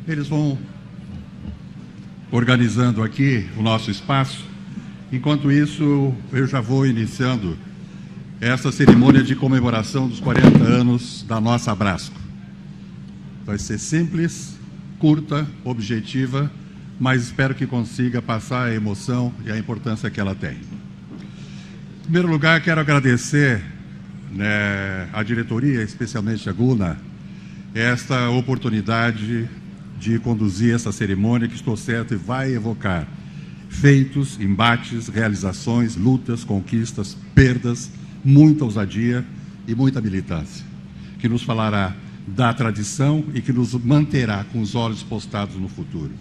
Eles vão organizando aqui o nosso espaço. Enquanto isso, eu já vou iniciando essa cerimônia de comemoração dos 40 anos da nossa Abrasco. Vai ser simples, curta, objetiva, mas espero que consiga passar a emoção e a importância que ela tem. Em primeiro lugar, quero agradecer à diretoria, especialmente a Guna, esta oportunidade de conduzir essa cerimônia que estou certo vai evocar feitos, embates, realizações, lutas, conquistas, perdas, muita ousadia e muita militância, que nos falará da tradição e que nos manterá com os olhos postados no futuro.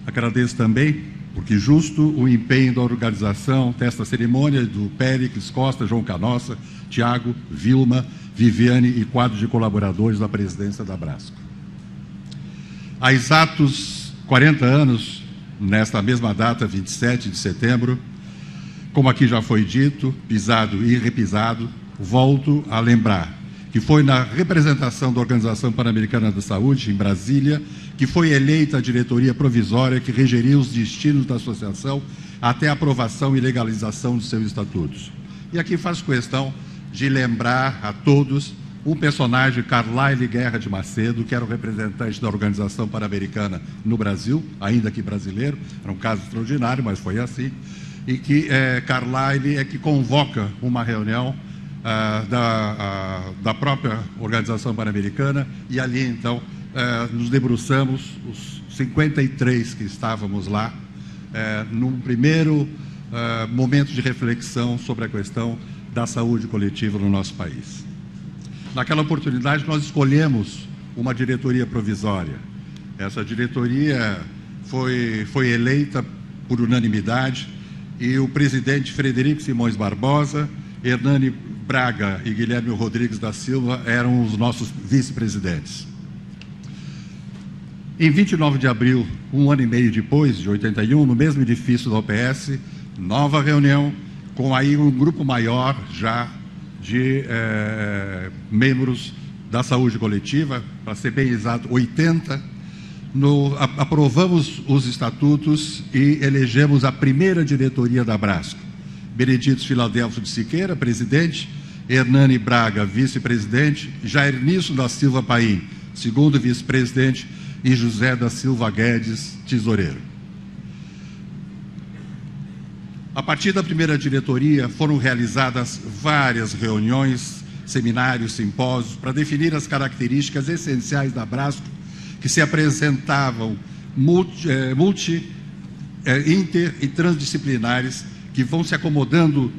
Agradeço também, porque justo o empenho da organização desta cerimônia do Péricles Costa, João Canossa, Tiago, Vilma, Viviane e quadro de colaboradores da presidência da Abrasco. Há exatos 40 anos, nesta mesma data, 27 de setembro, como aqui já foi dito, pisado e repisado, volto a lembrar que foi na representação da Organização Pan-Americana da Saúde, em Brasília, que foi eleita a diretoria provisória que regeria os destinos da associação até a aprovação e legalização de seus estatutos. E aqui faço questão de lembrar a todos um personagem, Carlyle Guerra de Macedo, que era o representante da Organização Pan-Americana no Brasil, ainda que brasileiro, era um caso extraordinário, mas foi assim, e que Carlyle é que convoca uma reunião da própria Organização Pan-Americana, e ali, então, nos debruçamos, os 53 que estávamos lá, num primeiro momento de reflexão sobre a questão da saúde coletiva no nosso país. Naquela oportunidade, nós escolhemos uma diretoria provisória. Essa diretoria foi eleita por unanimidade e o presidente Frederico Simões Barbosa, Hernani Braga e Guilherme Rodrigues da Silva eram os nossos vice-presidentes. Em 29 de abril, um ano e meio depois, de 81, no mesmo edifício da OPS, nova reunião, com aí um grupo maior já de membros da saúde coletiva, para ser bem exato, 80, aprovamos os estatutos e elegemos a primeira diretoria da Abrasco. Benedito Filadelfo de Siqueira, presidente, Hernani Braga, vice-presidente, Jairnisso da Silva Paim, segundo vice-presidente, e José da Silva Guedes, tesoureiro. A partir da primeira diretoria, foram realizadas várias reuniões, seminários, simpósios, para definir as características essenciais da Abrasco, que se apresentavam inter e transdisciplinares, que vão se acomodando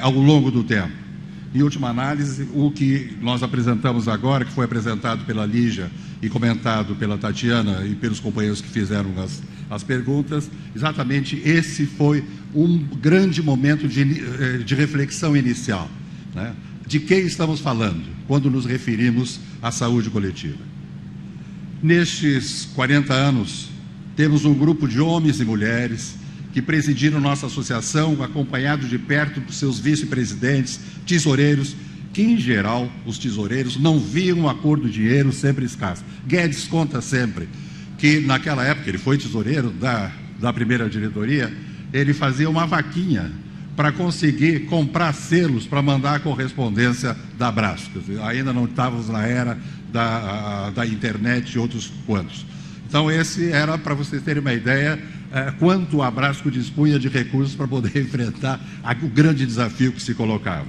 ao longo do tempo. Em última análise, o que nós apresentamos agora, que foi apresentado pela Lígia e comentado pela Tatiana e pelos companheiros que fizeram as perguntas, exatamente esse foi um grande momento de reflexão inicial, né? De que estamos falando quando nos referimos à saúde coletiva? Nestes 40 anos, temos um grupo de homens e mulheres que presidiram nossa associação, acompanhados de perto por seus vice-presidentes, tesoureiros, que, em geral, os tesoureiros não viam a cor do dinheiro sempre escassa. Guedes conta sempre que, naquela época, ele foi tesoureiro da primeira diretoria, ele fazia uma vaquinha para conseguir comprar selos para mandar a correspondência da Abrasco. Ainda não estávamos na era da internet e outros quantos. Então, esse era, para vocês terem uma ideia, quanto a Abrasco dispunha de recursos para poder enfrentar o grande desafio que se colocava.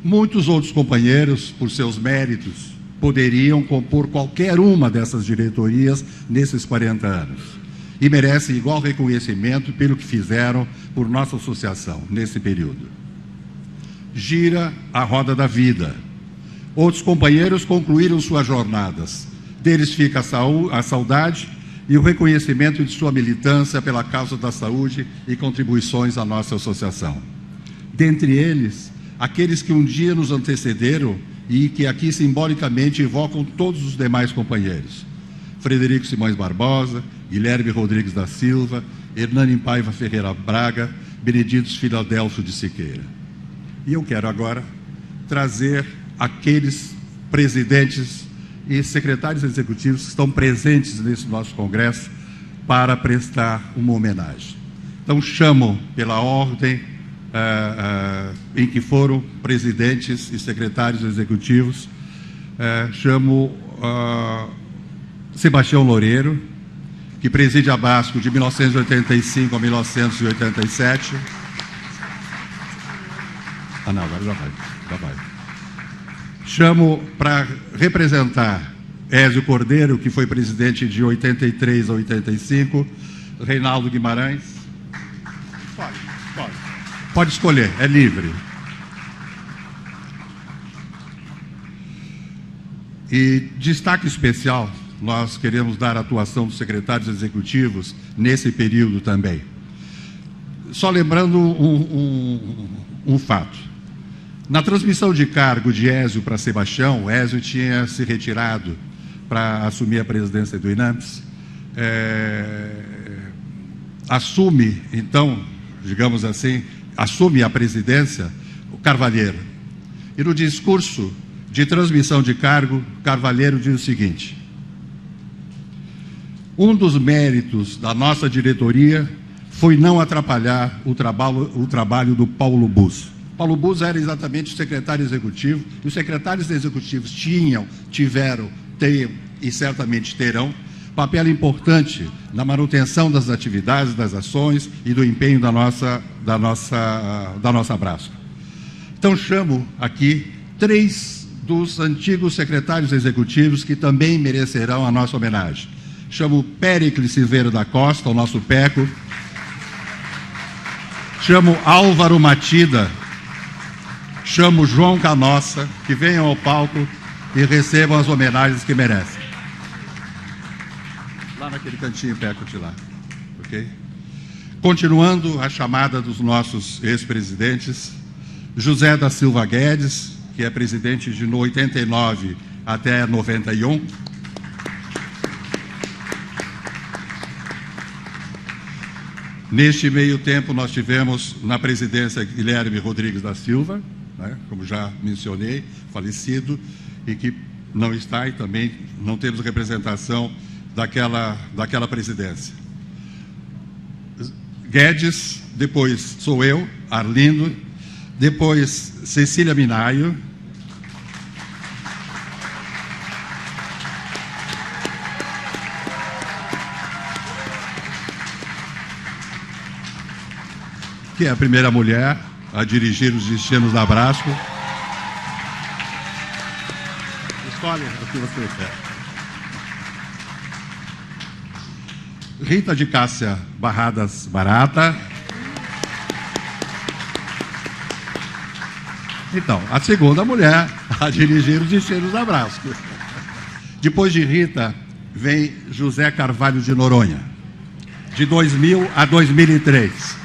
Muitos outros companheiros, por seus méritos, poderiam compor qualquer uma dessas diretorias nesses 40 anos. E merecem igual reconhecimento pelo que fizeram por nossa associação nesse período. Gira a roda da vida. Outros companheiros concluíram suas jornadas. Deles fica a saudade e o reconhecimento de sua militância pela causa da saúde e contribuições à nossa associação. Dentre eles, aqueles que um dia nos antecederam e que aqui simbolicamente evocam todos os demais companheiros. Frederico Simões Barbosa, Guilherme Rodrigues da Silva, Hernani Paiva Ferreira Braga, Benedito Filadelfo de Siqueira. E eu quero agora trazer aqueles presidentes e secretários executivos que estão presentes nesse nosso congresso para prestar uma homenagem. Então, chamo pela ordem em que foram presidentes e secretários executivos, chamo Sebastião Loureiro, que preside a Brasco de 1985 a 1987. Não, agora já vai. Chamo para representar Ézio Cordeiro, que foi presidente de 83 a 85, Reinaldo Guimarães. Pode escolher, é livre. E destaque especial, nós queremos dar a atuação dos secretários executivos nesse período também. Só lembrando um fato. Na transmissão de cargo de Ézio para Sebastião, Ézio tinha se retirado para assumir a presidência do INAMPS. Assume, então, digamos assim, assume a presidência o Carvalheiro. E no discurso de transmissão de cargo, Carvalheiro diz o seguinte: um dos méritos da nossa diretoria foi não atrapalhar o trabalho do Paulo Busso. Paulo Busso era exatamente o secretário executivo, e os secretários executivos tiveram, têm e certamente terão papel importante na manutenção das atividades, das ações e do empenho da nossa Brasco. Então, chamo aqui 3 dos antigos secretários executivos que também merecerão a nossa homenagem. Chamo Péricles Silveira da Costa, o nosso PECO. Chamo Álvaro Matida. Chamo João Canossa, que venham ao palco e recebam as homenagens que merecem. Lá naquele cantinho perto de lá, ok? Continuando a chamada dos nossos ex-presidentes, José da Silva Guedes, que é presidente de 89 até 91. Neste meio tempo, nós tivemos na presidência Guilherme Rodrigues da Silva, né, como já mencionei, falecido, e que não está, e também não temos representação daquela presidência. Guedes, depois sou eu, Arlindo, depois Cecília Minaio, que é a primeira mulher a dirigir os destinos da Brasco. Escolhe o que você quer. Rita de Cássia Barradas Barata. Então, a segunda mulher a dirigir os destinos da Brasco. Depois de Rita, vem José Carvalho de Noronha, de 2000 a 2003.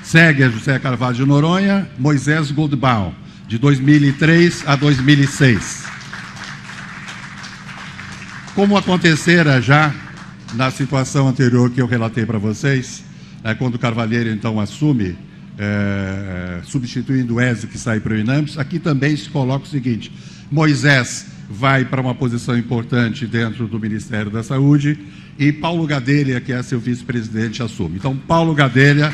Segue a José Carvalho de Noronha, Moisés Goldbaum, de 2003 a 2006. Como acontecera já na situação anterior que eu relatei para vocês, quando o Carvalheiro então assume, substituindo o Ézio, que sai para o INAMPS, aqui também se coloca o seguinte: Moisés vai para uma posição importante dentro do Ministério da Saúde e Paulo Gadelha, que é seu vice-presidente, assume. Então, Paulo Gadelha,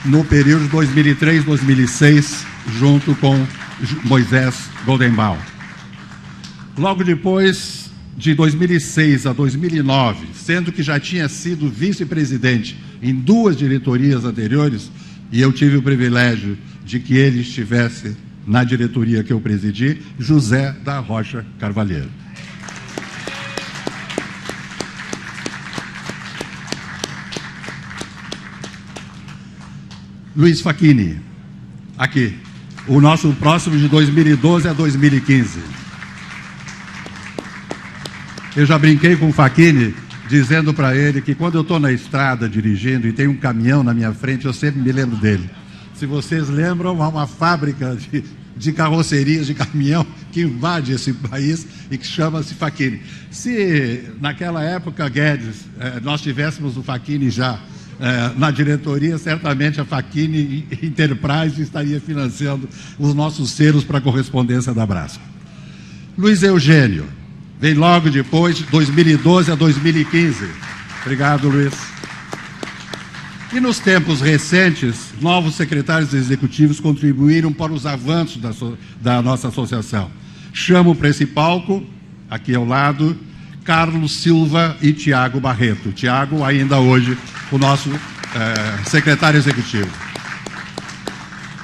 no período de 2003-2006, junto com Moisés Goldenbaum. Logo depois, de 2006 a 2009, sendo que já tinha sido vice-presidente em 2 diretorias anteriores, e eu tive o privilégio de que ele estivesse na diretoria que eu presidi, José da Rocha Carvalheiro. Luiz Facchini, aqui, o nosso próximo de 2012 a 2015. Eu já brinquei com o Facchini, dizendo para ele que quando eu estou na estrada dirigindo e tem um caminhão na minha frente, eu sempre me lembro dele. Se vocês lembram, há uma fábrica de carrocerias de caminhão que invade esse país e que chama-se Facchini. Se naquela época, Guedes, nós tivéssemos o Facchini já na diretoria, certamente a Facchini Enterprise estaria financiando os nossos selos para a correspondência da Brasco. Luiz Eugênio, vem logo depois, de 2012 a 2015. Obrigado, Luiz. E nos tempos recentes, novos secretários executivos contribuíram para os avanços da nossa associação. Chamo para esse palco, aqui ao lado, Carlos Silva e Tiago Barreto. Tiago, ainda hoje, o nosso secretário executivo.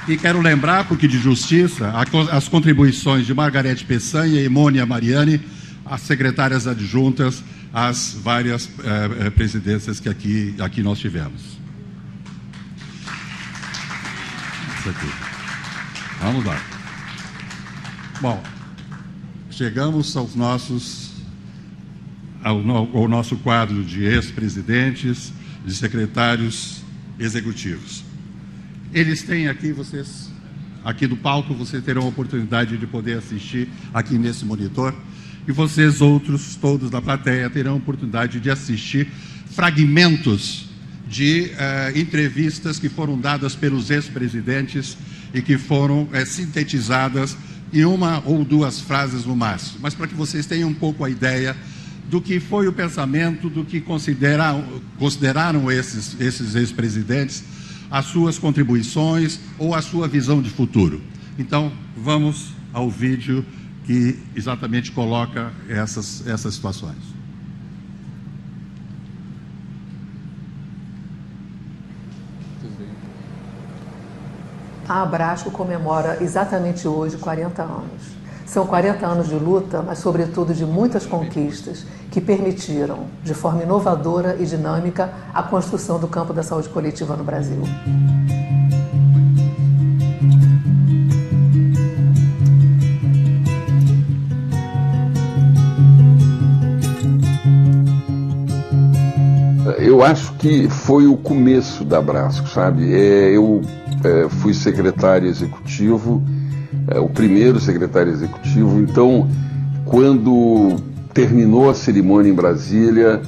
E quero lembrar, porque de justiça, as contribuições de Margarete Peçanha e Mônia Mariani, as secretárias adjuntas às várias presidências que aqui nós tivemos. Isso aqui. Vamos lá. Bom, chegamos ao nosso quadro de ex-presidentes, de secretários executivos. Eles têm aqui, aqui do palco, vocês terão a oportunidade de poder assistir aqui nesse monitor, e vocês outros, todos da plateia, terão a oportunidade de assistir fragmentos de entrevistas que foram dadas pelos ex-presidentes e que foram sintetizadas em uma ou duas frases no máximo, mas para que vocês tenham um pouco a ideia do que foi o pensamento, do que consideraram esses ex-presidentes, as suas contribuições ou a sua visão de futuro. Então, vamos ao vídeo que exatamente coloca essas situações. A Abrasco comemora exatamente hoje 40 anos. São 40 anos de luta, mas sobretudo de muitas conquistas que permitiram, de forma inovadora e dinâmica, a construção do campo da saúde coletiva no Brasil. Eu acho que foi o começo da Abrasco, sabe? Eu fui secretário executivo, o primeiro secretário executivo. Então, quando terminou a cerimônia em Brasília,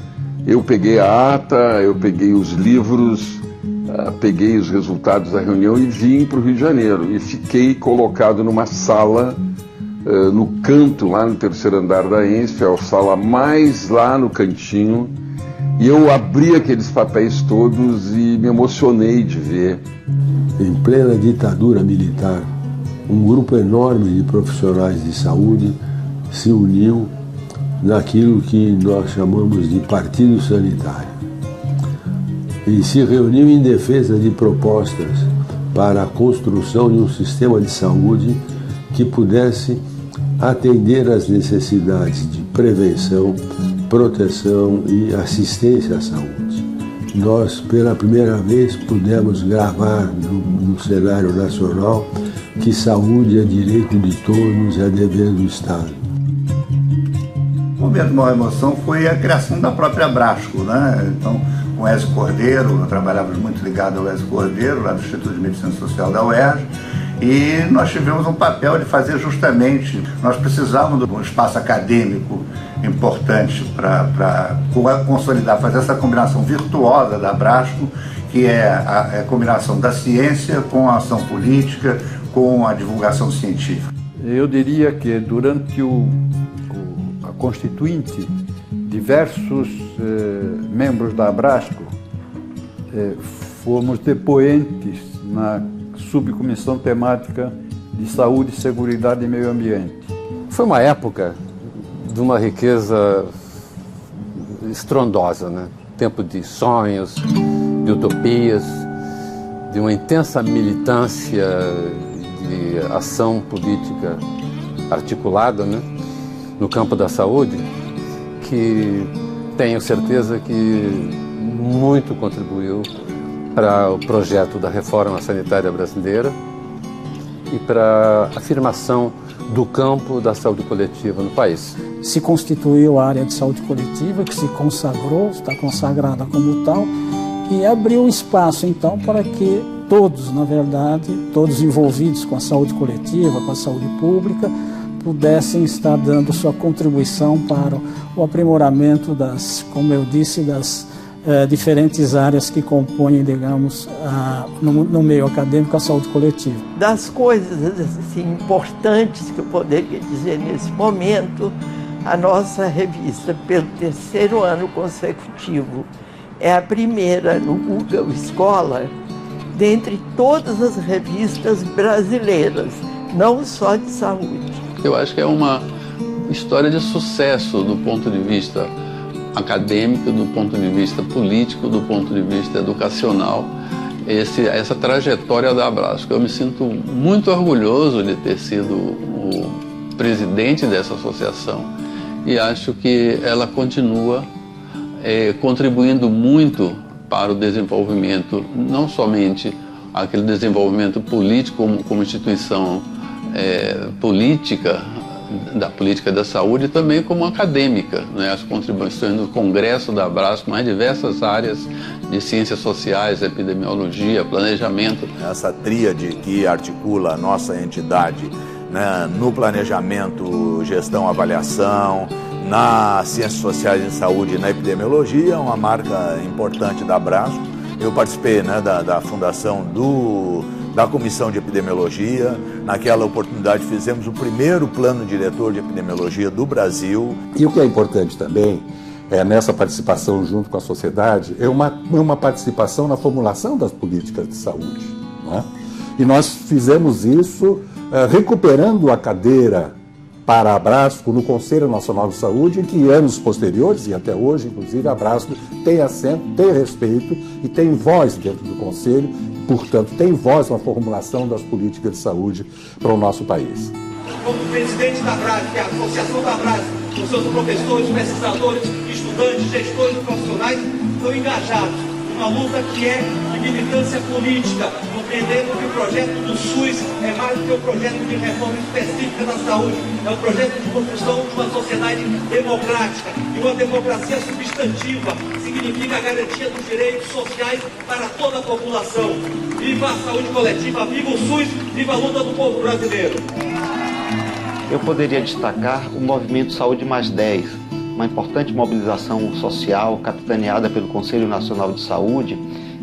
eu peguei a ata, eu peguei os livros, peguei os resultados da reunião e vim para o Rio de Janeiro. E fiquei colocado numa sala, no canto, lá no terceiro andar da ENSP, a sala mais lá no cantinho. E eu abri aqueles papéis todos e me emocionei de ver. Em plena ditadura militar, um grupo enorme de profissionais de saúde se uniu naquilo que nós chamamos de Partido Sanitário e se reuniu em defesa de propostas para a construção de um sistema de saúde que pudesse atender às necessidades de prevenção, proteção e assistência à saúde. Nós, pela primeira vez, pudemos gravar no cenário nacional que saúde é direito de todos, é dever do Estado. O momento de maior emoção foi a criação da própria Abrasco, né? Então, com o Ezio Cordeiro, trabalhávamos muito ligado ao Ezio Cordeiro, lá do Instituto de Medicina Social da UERJ, e nós tivemos um papel de fazer justamente, nós precisávamos de um espaço acadêmico importante para consolidar, fazer essa combinação virtuosa da Abrasco, que é a combinação da ciência com a ação política, com a divulgação científica. Eu diria que durante a Constituinte, diversos membros da Abrasco fomos depoentes na subcomissão temática de saúde, seguridade e meio ambiente. Foi uma época de uma riqueza estrondosa, né? Tempo de sonhos, de utopias, de uma intensa militância, de ação política articulada, né? No campo da saúde, que tenho certeza que muito contribuiu para o projeto da reforma sanitária brasileira e para a afirmação do campo da saúde coletiva no país. Se constituiu a área de saúde coletiva, que se consagrou, está consagrada como tal, e abriu espaço, então, para que todos, na verdade, todos envolvidos com a saúde coletiva, com a saúde pública, pudessem estar dando sua contribuição para o aprimoramento das, como eu disse, das diferentes áreas que compõem, digamos, no meio acadêmico, a saúde coletiva. Das coisas assim, importantes que eu poderia dizer nesse momento, a nossa revista, pelo 3º ano consecutivo, é a primeira no Google Scholar, dentre todas as revistas brasileiras, não só de saúde. Eu acho que é uma história de sucesso do ponto de vista acadêmico, do ponto de vista político, do ponto de vista educacional, essa trajetória da Abrasco. Eu me sinto muito orgulhoso de ter sido o presidente dessa associação e acho que ela continua contribuindo muito para o desenvolvimento, não somente aquele desenvolvimento político como instituição política, da política da saúde, também como acadêmica, né? As contribuições do Congresso da Abrasco, mais diversas áreas de ciências sociais, epidemiologia, planejamento. Essa tríade que articula a nossa entidade, né, no planejamento, gestão, avaliação, nas ciências sociais e saúde e na epidemiologia, é uma marca importante da Abrasco. Eu participei, né, da fundação da Comissão de Epidemiologia. Naquela oportunidade fizemos o primeiro plano diretor de epidemiologia do Brasil. E o que é importante também, nessa participação junto com a sociedade, é uma participação na formulação das políticas de saúde. Não é? E nós fizemos isso recuperando a cadeira para a Abrasco no Conselho Nacional de Saúde, em que anos posteriores, e até hoje, inclusive, a Abrasco tem assento, tem respeito e tem voz dentro do Conselho, portanto, tem voz na formulação das políticas de saúde para o nosso país. Como presidente da Abrasco, que é a Associação da Abrasco, os seus professores, pesquisadores, estudantes, gestores e profissionais estão engajados numa luta que é de militância política, compreendendo que o projeto do SUS é mais do que um projeto de reforma específica da saúde, é um projeto de construção de uma sociedade democrática. E uma democracia substantiva significa a garantia dos direitos sociais para toda a população. Viva a saúde coletiva, viva o SUS, viva a luta do povo brasileiro. Eu poderia destacar o movimento Saúde Mais 10, uma importante mobilização social capitaneada pelo Conselho Nacional de Saúde,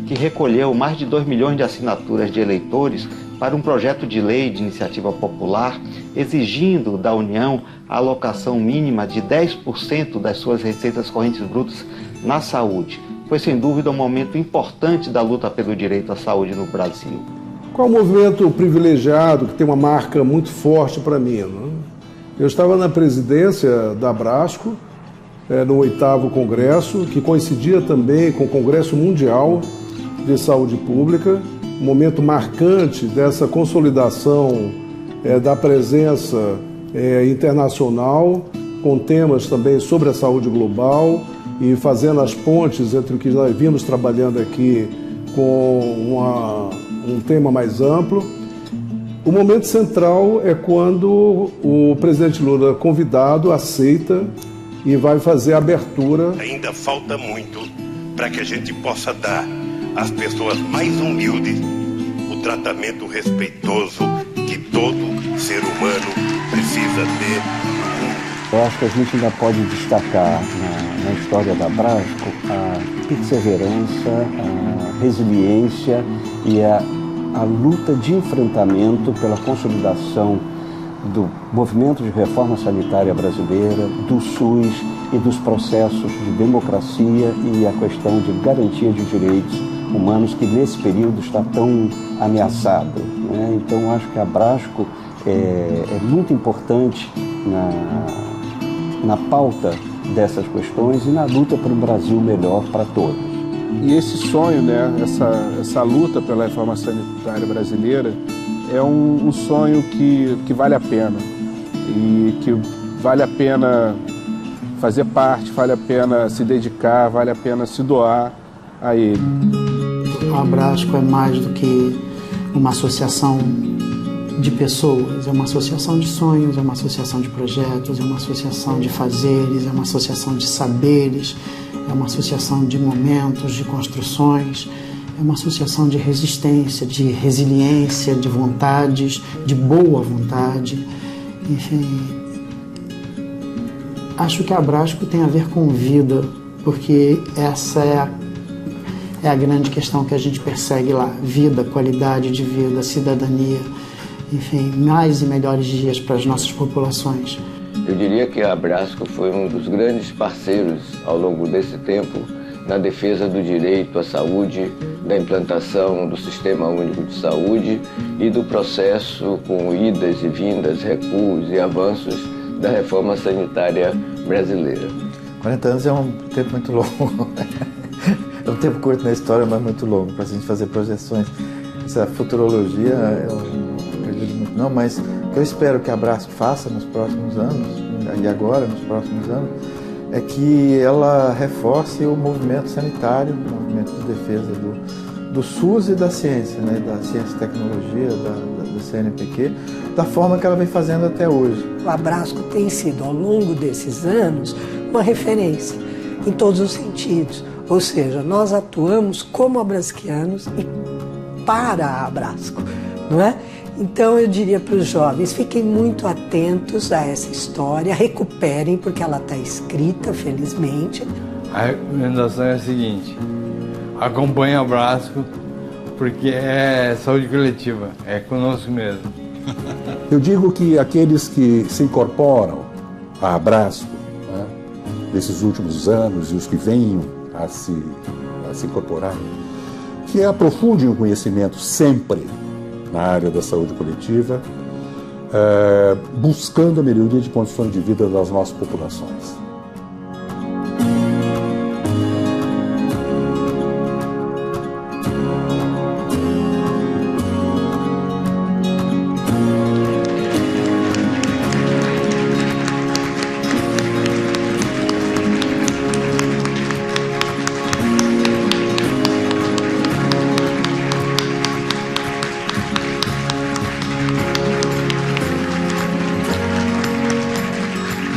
que recolheu mais de 2 milhões de assinaturas de eleitores para um projeto de lei de iniciativa popular exigindo da União a alocação mínima de 10% das suas receitas correntes brutas na saúde. Foi sem dúvida um momento importante da luta pelo direito à saúde no Brasil. Qual o movimento privilegiado que tem uma marca muito forte para mim? Não? Eu estava na presidência da Abrasco, no 8º Congresso, que coincidia também com o Congresso Mundial de Saúde Pública, um momento marcante dessa consolidação da presença internacional, com temas também sobre a saúde global e fazendo as pontes entre o que nós vimos trabalhando aqui com um tema mais amplo. O momento central é quando o presidente Lula, convidado, aceita e vai fazer a abertura. Ainda falta muito para que a gente possa dar às pessoas mais humildes o tratamento respeitoso que todo ser humano precisa ter. Eu acho que a gente ainda pode destacar na história da Abrasco a perseverança, a resiliência e a luta de enfrentamento pela consolidação do movimento de reforma sanitária brasileira, do SUS e dos processos de democracia e a questão de garantia de direitos humanos que nesse período está tão ameaçado, né? Então acho que a Abrasco é muito importante na pauta dessas questões e na luta para um Brasil melhor para todos. E esse sonho, né, essa luta pela reforma sanitária brasileira é um sonho que vale a pena e que vale a pena fazer parte, vale a pena se dedicar, vale a pena se doar a ele. A Abrasco é mais do que uma associação de pessoas, é uma associação de sonhos, é uma associação de projetos, é uma associação de fazeres, é uma associação de saberes, é uma associação de momentos, de construções, é uma associação de resistência, de resiliência, de vontades, de boa vontade. Enfim, acho que a Abrasco tem a ver com vida, porque essa é é a grande questão que a gente persegue lá. Vida, qualidade de vida, cidadania, enfim, mais e melhores dias para as nossas populações. Eu diria que a Abrasco foi um dos grandes parceiros ao longo desse tempo na defesa do direito à saúde, da implantação do Sistema Único de Saúde e do processo com idas e vindas, recuos e avanços da reforma sanitária brasileira. 40 anos é um tempo muito longo. É um tempo curto na história, mas muito longo para a gente fazer projeções. Essa futurologia eu não acredito muito não, mas o que eu espero que a Abrasco faça nos próximos anos, e agora nos próximos anos, é que ela reforce o movimento sanitário, o movimento de defesa do SUS e da ciência, né, da ciência e tecnologia, da CNPq, da forma que ela vem fazendo até hoje. O Abrasco tem sido, ao longo desses anos, uma referência em todos os sentidos. Ou seja, nós atuamos como abrasquianos e para a Abrasco, não é? Então eu diria para os jovens, fiquem muito atentos a essa história, recuperem, porque ela está escrita, felizmente. A recomendação é a seguinte: acompanhe a Abrasco, porque é saúde coletiva, é conosco mesmo. Eu digo que aqueles que se incorporam à Abrasco, né, nesses últimos anos e os que venham a se incorporar, que aprofundem o conhecimento sempre na área da saúde coletiva, buscando a melhoria de condições de vida das nossas populações.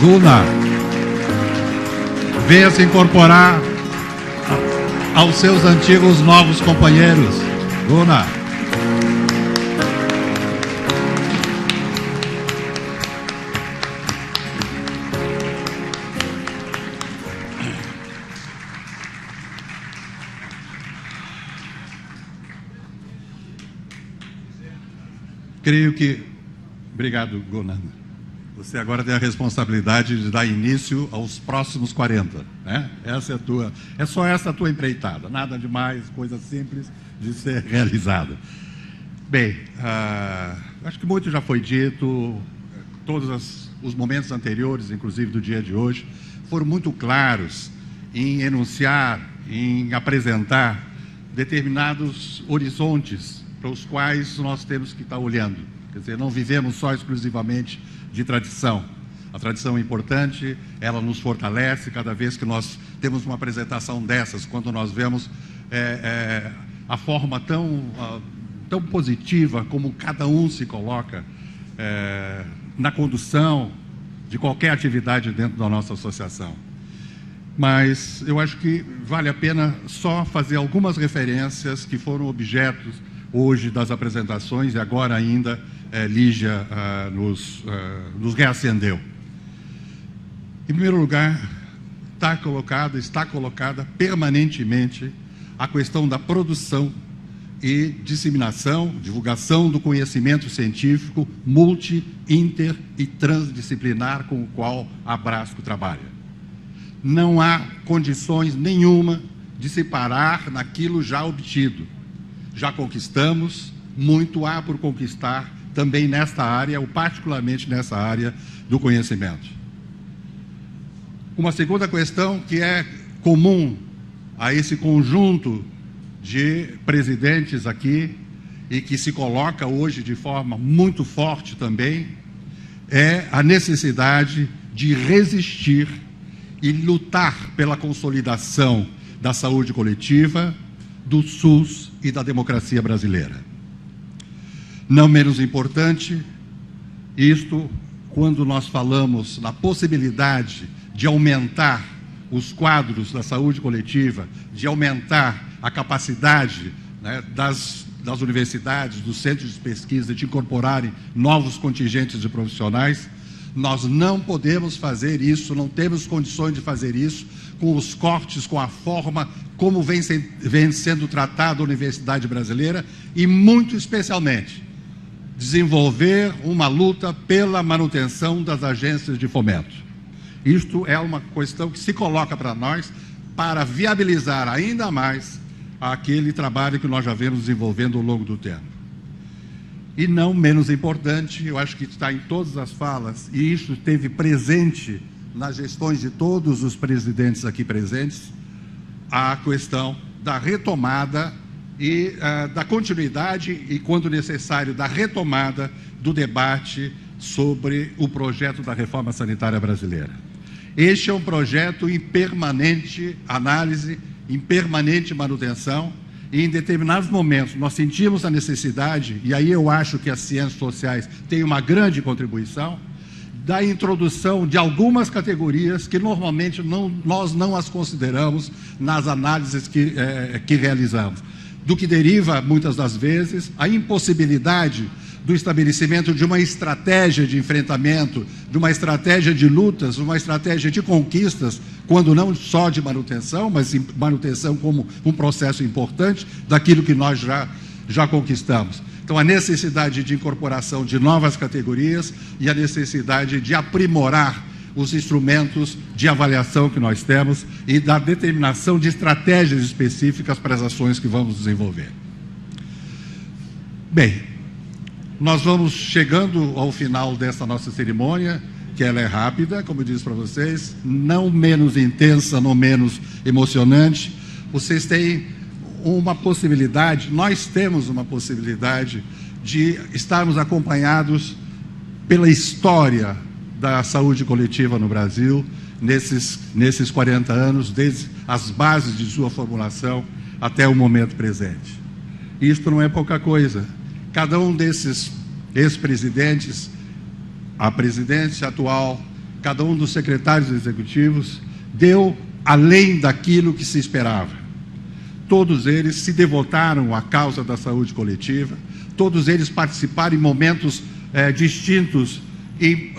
Guna, venha se incorporar aos seus antigos novos companheiros. Guna. Creio que... Obrigado, Guna. Você agora tem a responsabilidade de dar início aos próximos 40, né? É só essa a tua empreitada, nada demais, coisa simples de ser realizada. Bem, acho que muito já foi dito, todos os momentos anteriores, inclusive do dia de hoje, foram muito claros em enunciar, em apresentar determinados horizontes para os quais nós temos que estar olhando. Quer dizer, não vivemos só exclusivamente de tradição. A tradição é importante, ela nos fortalece cada vez que nós temos uma apresentação dessas, quando nós vemos a forma tão positiva como cada um se coloca na condução de qualquer atividade dentro da nossa associação. Mas eu acho que vale a pena só fazer algumas referências que foram objetos hoje das apresentações, e agora ainda Lígia nos reacendeu. Em primeiro lugar, está colocada permanentemente a questão da produção e disseminação, divulgação do conhecimento científico multi, inter e transdisciplinar com o qual a Abrasco trabalha. Não há condições nenhuma de se parar naquilo já obtido. Já conquistamos, muito há por conquistar também nesta área, ou particularmente nessa área do conhecimento. Uma segunda questão que é comum a esse conjunto de presidentes aqui e que se coloca hoje de forma muito forte também, é a necessidade de resistir e lutar pela consolidação da saúde coletiva, do SUS e da democracia brasileira. Não menos importante, isto quando nós falamos na possibilidade de aumentar os quadros da saúde coletiva, de aumentar a capacidade, né, das universidades, dos centros de pesquisa, de incorporarem novos contingentes de profissionais, nós não podemos fazer isso, não temos condições de fazer isso com os cortes, com a forma como vem sendo tratada a universidade brasileira e, muito especialmente, desenvolver uma luta pela manutenção das agências de fomento. Isto é uma questão que se coloca para nós para viabilizar ainda mais aquele trabalho que nós já vemos desenvolvendo ao longo do tempo. E não menos importante, eu acho que está em todas as falas, e isso esteve presente nas gestões de todos os presidentes aqui presentes, a questão da retomada e da continuidade e, quando necessário, da retomada do debate sobre o projeto da reforma sanitária brasileira. Este é um projeto em permanente análise, em permanente manutenção, e em determinados momentos nós sentimos a necessidade, e aí eu acho que as ciências sociais têm uma grande contribuição, da introdução de algumas categorias que normalmente nós não as consideramos nas análises que realizamos. Do que deriva, muitas das vezes, a impossibilidade do estabelecimento de uma estratégia de enfrentamento, de uma estratégia de lutas, uma estratégia de conquistas, quando não só de manutenção, mas manutenção como um processo importante daquilo que nós já conquistamos. Então, a necessidade de incorporação de novas categorias e a necessidade de aprimorar os instrumentos de avaliação que nós temos e da determinação de estratégias específicas para as ações que vamos desenvolver. Bem, nós vamos chegando ao final dessa nossa cerimônia, que ela é rápida, como eu disse para vocês, não menos intensa, não menos emocionante. Vocês têm uma possibilidade, nós temos uma possibilidade de estarmos acompanhados pela história da saúde coletiva no Brasil, nesses 40 anos, desde as bases de sua formulação até o momento presente. Isto não é pouca coisa. Cada um desses ex-presidentes, a presidência atual, cada um dos secretários executivos, deu além daquilo que se esperava. Todos eles se devotaram à causa da saúde coletiva, todos eles participaram em momentos distintos, em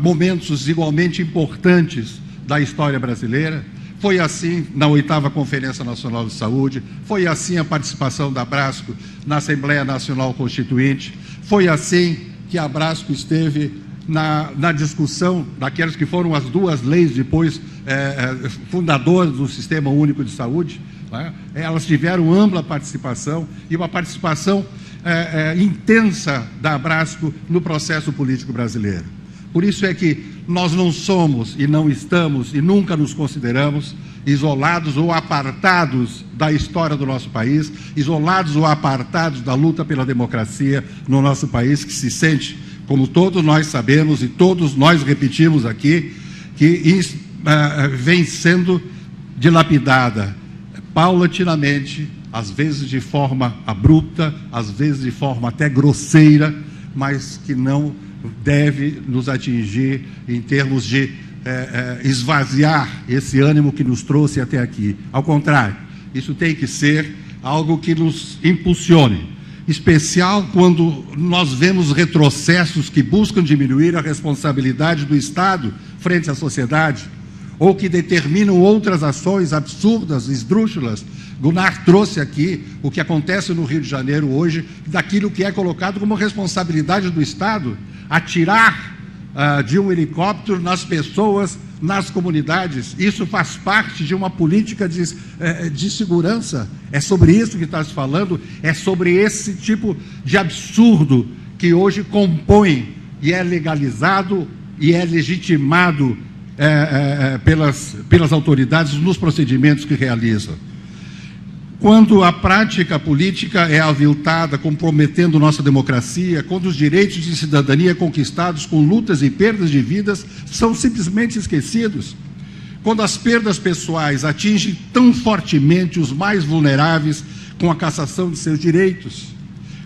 momentos igualmente importantes da história brasileira. Foi assim na 8ª Conferência Nacional de Saúde, foi assim a participação da Abrasco na Assembleia Nacional Constituinte, foi assim que a Abrasco esteve na discussão daquelas que foram as duas leis depois fundadoras do Sistema Único de Saúde, né? Elas tiveram ampla participação e uma participação intensa da Abrasco no processo político brasileiro. Por isso é que nós não somos e não estamos e nunca nos consideramos isolados ou apartados da história do nosso país, isolados ou apartados da luta pela democracia no nosso país, que se sente, como todos nós sabemos e todos nós repetimos aqui, que vem sendo dilapidada paulatinamente, às vezes de forma abrupta, às vezes de forma até grosseira, mas que não deve nos atingir em termos de esvaziar esse ânimo que nos trouxe até aqui. Ao contrário, isso tem que ser algo que nos impulsione, especial quando nós vemos retrocessos que buscam diminuir a responsabilidade do Estado frente à sociedade, ou que determinam outras ações absurdas, esdrúxulas. Gunnar trouxe aqui o que acontece no Rio de Janeiro hoje, daquilo que é colocado como responsabilidade do Estado, atirar de um helicóptero nas pessoas, nas comunidades. Isso faz parte de uma política de segurança. É sobre isso que está se falando, é sobre esse tipo de absurdo que hoje compõe e é legalizado e é legitimado pelas autoridades nos procedimentos que realizam. Quando a prática política é aviltada, comprometendo nossa democracia, quando os direitos de cidadania conquistados com lutas e perdas de vidas são simplesmente esquecidos, quando as perdas pessoais atingem tão fortemente os mais vulneráveis com a cassação de seus direitos,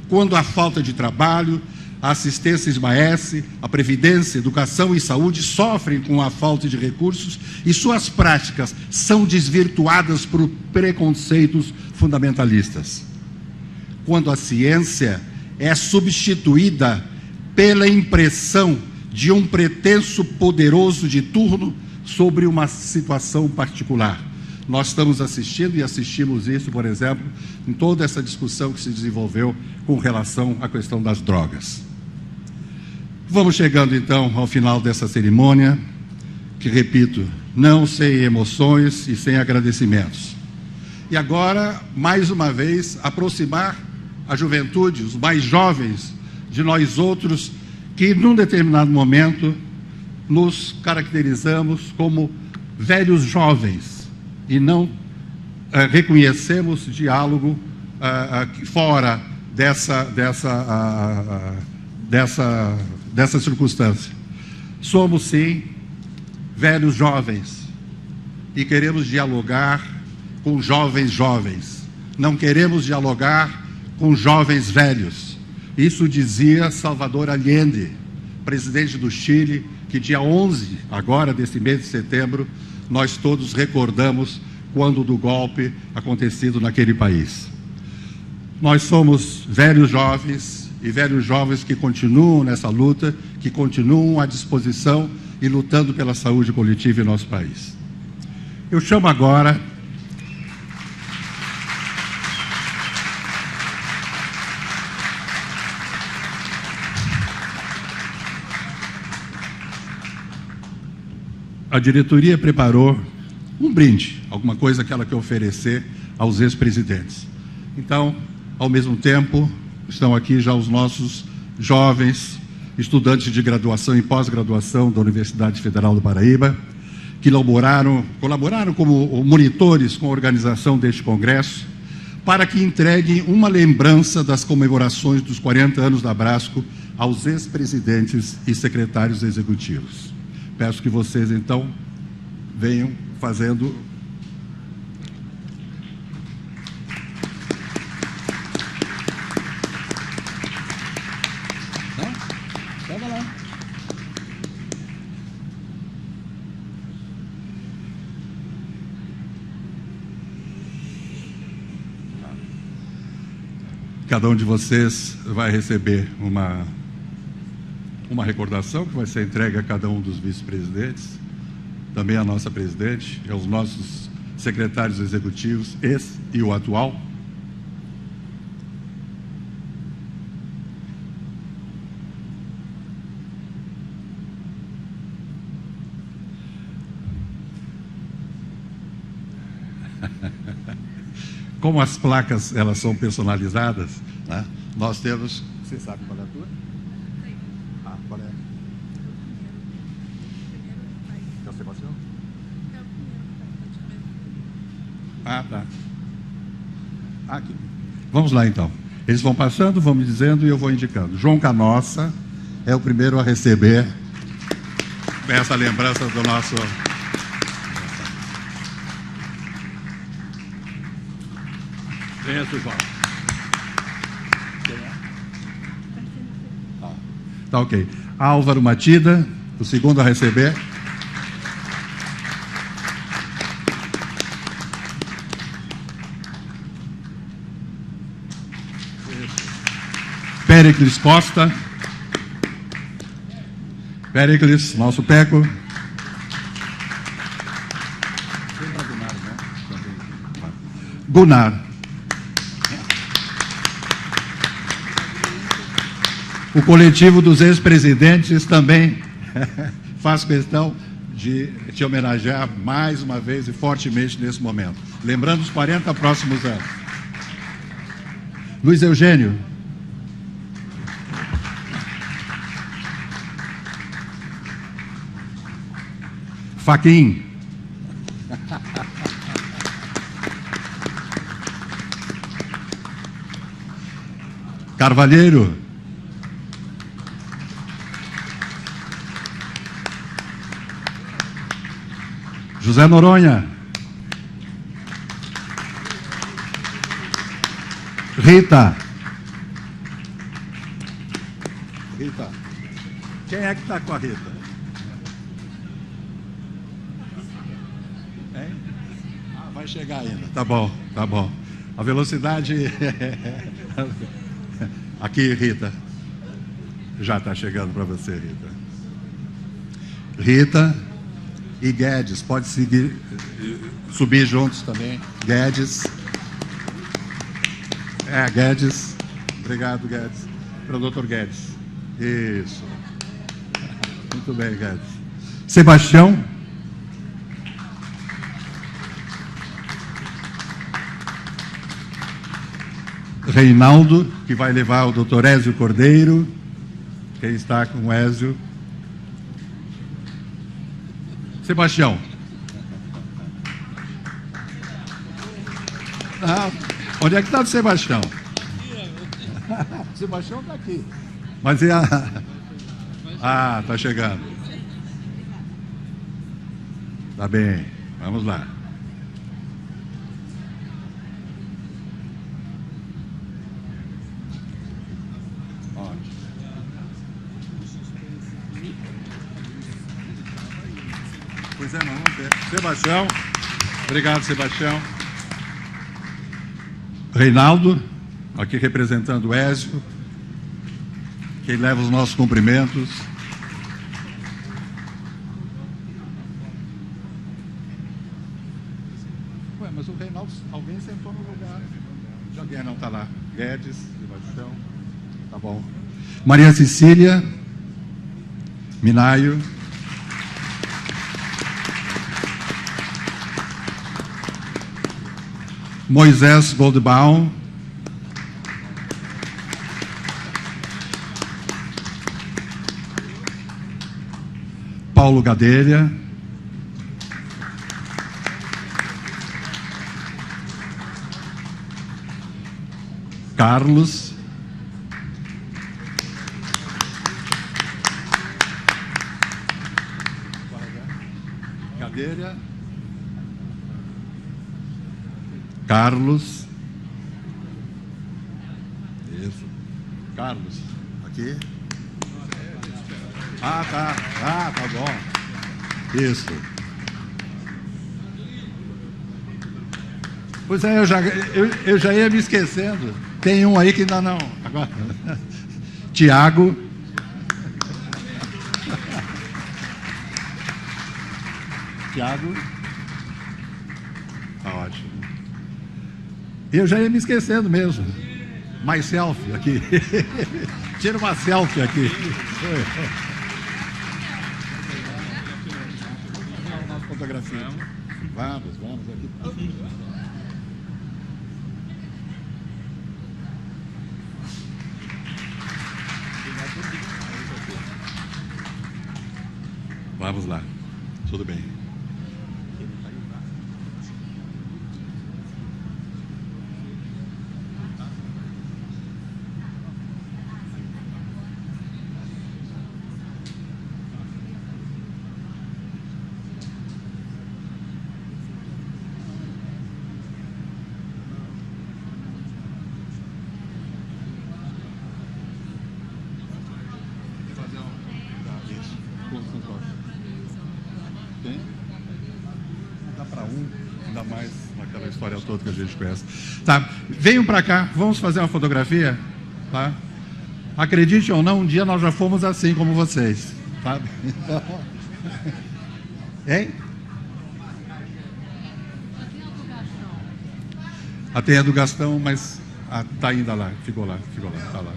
quando a falta de trabalho, a assistência esmaece, a previdência, educação e saúde sofrem com a falta de recursos e suas práticas são desvirtuadas por preconceitos fundamentalistas. Quando a ciência é substituída pela impressão de um pretenso poderoso de turno sobre uma situação particular. Nós estamos assistindo e assistimos isso, por exemplo, em toda essa discussão que se desenvolveu com relação à questão das drogas. Vamos chegando, então, ao final dessa cerimônia, que, repito, não sem emoções e sem agradecimentos. E agora, mais uma vez, aproximar a juventude, os mais jovens de nós outros, que, num determinado momento, nos caracterizamos como velhos jovens e não reconhecemos diálogo fora dessa circunstância. Somos, sim, velhos jovens e queremos dialogar com jovens. Não queremos dialogar com jovens velhos. Isso dizia Salvador Allende, presidente do Chile, que dia 11, agora desse mês de setembro, nós todos recordamos quando do golpe acontecido naquele país. Nós somos velhos jovens e velhos jovens que continuam nessa luta, que continuam à disposição e lutando pela saúde coletiva em nosso país. Eu chamo agora a diretoria preparou um brinde, alguma coisa que ela quer oferecer aos ex-presidentes. Então, ao mesmo tempo, estão aqui já os nossos jovens estudantes de graduação e pós-graduação da Universidade Federal do Paraíba, que colaboraram como monitores com a organização deste congresso, para que entreguem uma lembrança das comemorações dos 40 anos da Abrasco aos ex-presidentes e secretários executivos. Peço que vocês, então, venham fazendo... Pega lá. Cada um de vocês vai receber uma recordação que vai ser entregue a cada um dos vice-presidentes, também a nossa presidente, e aos nossos secretários executivos, esse e o atual. Como as placas elas são personalizadas, né? Nós temos... Você sabe qual é a tua? Qual é? É o Sebastião? Tá. Aqui. Vamos lá, então. Eles vão passando, vão me dizendo e eu vou indicando. João Canossa é o primeiro a receber essa lembrança do nosso... Isso, João. Tá ok. Álvaro Matida, o segundo a receber. Péricles Costa. Péricles, nosso Peco. Gunnar. O coletivo dos ex-presidentes também faz questão de te homenagear mais uma vez e fortemente nesse momento. Lembrando os 40 próximos anos. Luiz Eugênio. Faquim. Carvalheiro. José Noronha. Rita. Quem é que está com a Rita? Hein? Vai chegar ainda. Tá bom. A velocidade... Aqui, Rita. Já está chegando para você, Rita. Rita, e Guedes. Pode seguir, subir juntos também. Guedes. Guedes. Obrigado, Guedes. Para o Dr. Guedes. Isso. Muito bem, Guedes. Sebastião. Reinaldo, que vai levar o Dr. Ézio Cordeiro. Quem está com o Ézio? Sebastião. Onde é que está o Sebastião? O Sebastião está aqui. Mas e a... está chegando. Tá bem, vamos lá. Pois é, vamos ver. Sebastião. Obrigado, Sebastião. Reinaldo, aqui representando o Ézio, quem leva os nossos cumprimentos. Ué, mas o Reinaldo, alguém sentou no lugar. Já alguém não está lá. Guedes, Sebastião. Tá bom. Maria Cecília, Minaio. Moisés Goldbaum. Paulo Gadelha. Carlos. Gadelha. Carlos. Isso. Carlos. Aqui. Tá. Tá bom. Isso. Pois é, eu já ia me esquecendo. Tem um aí que ainda não. Agora. Tiago. Tiago. Tá ótimo. Eu já ia me esquecendo mesmo. Mais selfie aqui. Tira uma selfie aqui. Uma fotografia. Vamos aqui. Vamos lá. Tudo bem. Todo que a gente conhece. Tá, venham para cá, vamos fazer uma fotografia, tá? Acredite ou não, um dia nós já fomos assim como vocês, tá? Então... Hein? Tem a do Gastão, mas tá ainda lá, ficou lá, tá lá.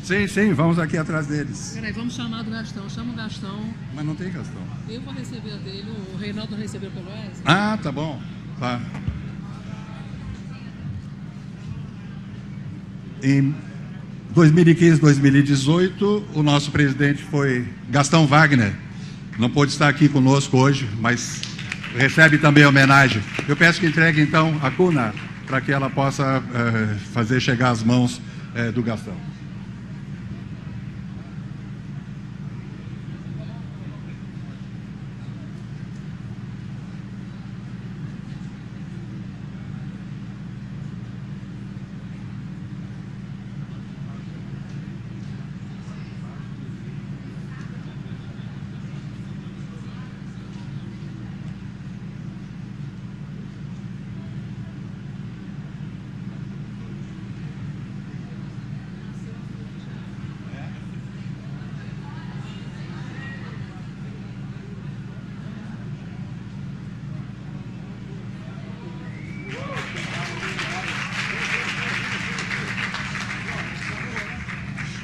Sim, vamos aqui atrás deles. Peraí, vamos chamar do Gastão. Chama o Gastão. Mas não tem Gastão. Eu vou receber a dele, o Reinaldo recebeu pelo Wesley. Tá bom. Tá. Em 2015, 2018, o nosso presidente foi Gastão Wagner. Não pôde estar aqui conosco hoje, mas recebe também a homenagem. Eu peço que entregue, então, a cuna, para que ela possa fazer chegar às mãos do Gastão.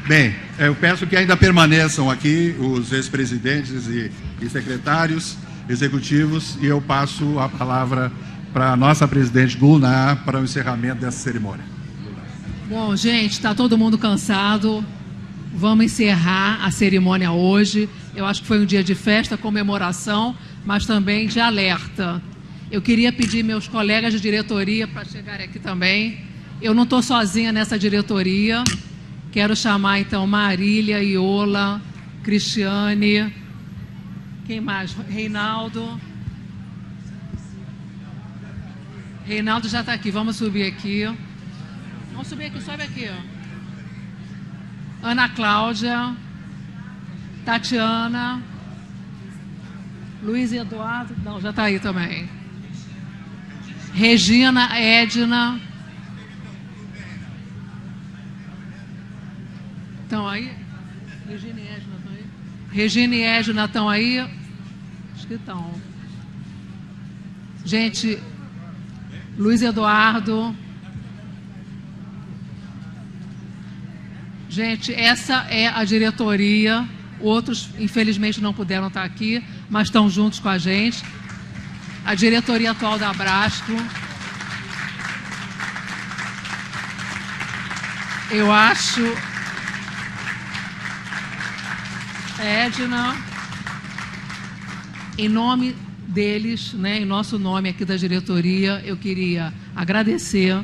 Bem, eu peço que ainda permaneçam aqui os ex-presidentes e secretários executivos e eu passo a palavra para a nossa presidente Gulnár para o encerramento dessa cerimônia. Bom, gente, está todo mundo cansado. Vamos encerrar a cerimônia hoje. Eu acho que foi um dia de festa, comemoração, mas também de alerta. Eu queria pedir meus colegas de diretoria para chegarem aqui também. Eu não estou sozinha nessa diretoria. Quero chamar, então, Marília, Iola, Cristiane, quem mais? Reinaldo. Reinaldo já está aqui, vamos subir aqui. Vamos subir aqui, sobe aqui. Ana Cláudia, Tatiana, Luiz Eduardo, não, já está aí também. Regina, Edna. Estão aí? Regina e Edna estão aí? Regina e Edna estão aí? Acho que estão. Gente, Luiz Eduardo. Gente, essa é a diretoria. Outros, infelizmente, não puderam estar aqui, mas estão juntos com a gente. A diretoria atual da Abrasco. Eu acho... Edna, em nome deles, né, em nosso nome aqui da diretoria, eu queria agradecer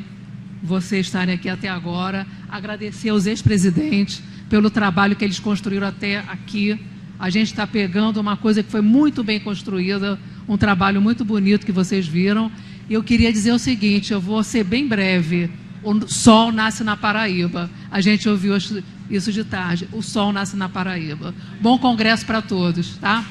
vocês estarem aqui até agora, agradecer aos ex-presidentes pelo trabalho que eles construíram até aqui. A gente está pegando uma coisa que foi muito bem construída, um trabalho muito bonito que vocês viram. E eu queria dizer o seguinte, eu vou ser bem breve. O sol nasce na Paraíba. A gente ouviu isso de tarde. O sol nasce na Paraíba. Bom congresso para todos, tá?